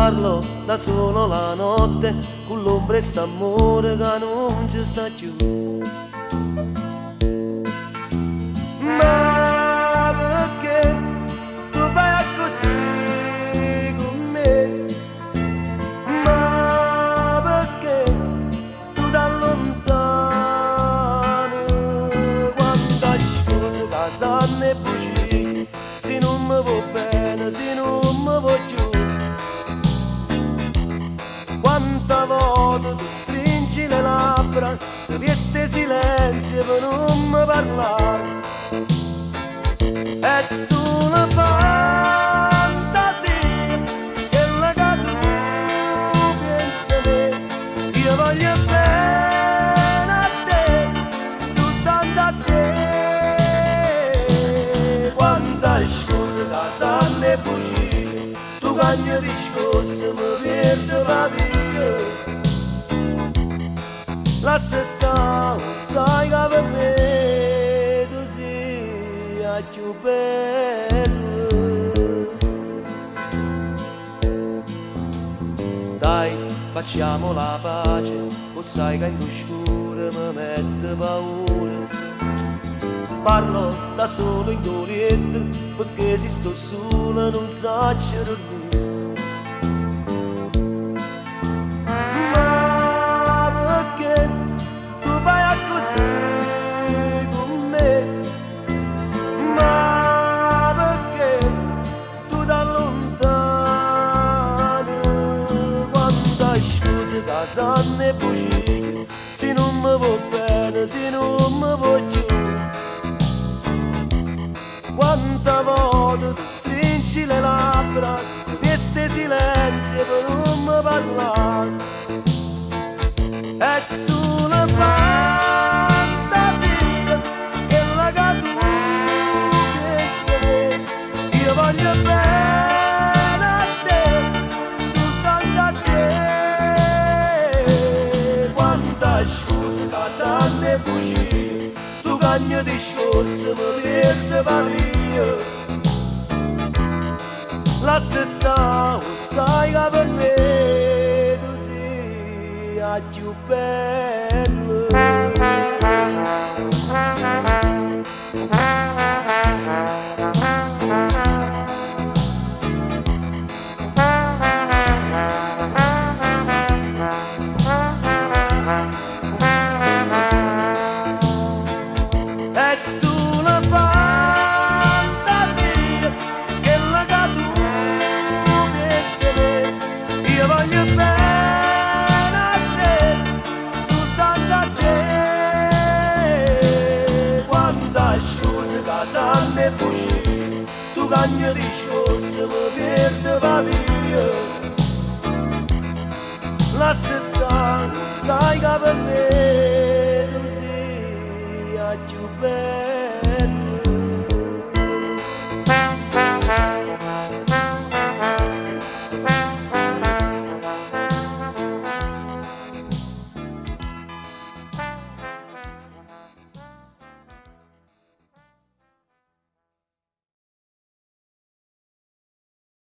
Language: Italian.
Parlo da solo la notte, con l'ombra e st'amore che non ci sta più. Ma perché tu fai così con me? Ma perché tu da lontano? Quanta scusa che sanno e bugie, se non mi va bene, se non mi va più. Quanta volta tu stringi le labbra, ti viesti silenzio per non mi parlare. È solo fantasia, quella che tu pensi a me. Io voglio bene a te, soltanto a te. Quanta scusa che sanno e bugie, tu cagni discorso mi perdo la vita. Lascia stare, sai che per me tu sia più bello. Dai, facciamo la pace, o sai che in oscuro mi mette paura. Parlo da solo in dolietto, perché se sto sola non saggio dormire. Sanno e bugie, se non mi va bene, se non mi va giù. Quanta volta tu stringi le labbra, viesti silenzio per non mi parlare. È solo fantasia, quella che tu pensi a me. Io voglio bene a te, soltanto a te. Scusa che sanno e bugie, tu cagni discorso mi perdo per via. Lascia stare, sai che per me tu sia più bello. È solo fantasia, quella che tu pensi a me. Io voglio bene a te, soltanto a te. Quanta scusa che sanno e bugie, tu cagni discorso mi perdo per via. Lascia stare, sai che per me tu sia più bello.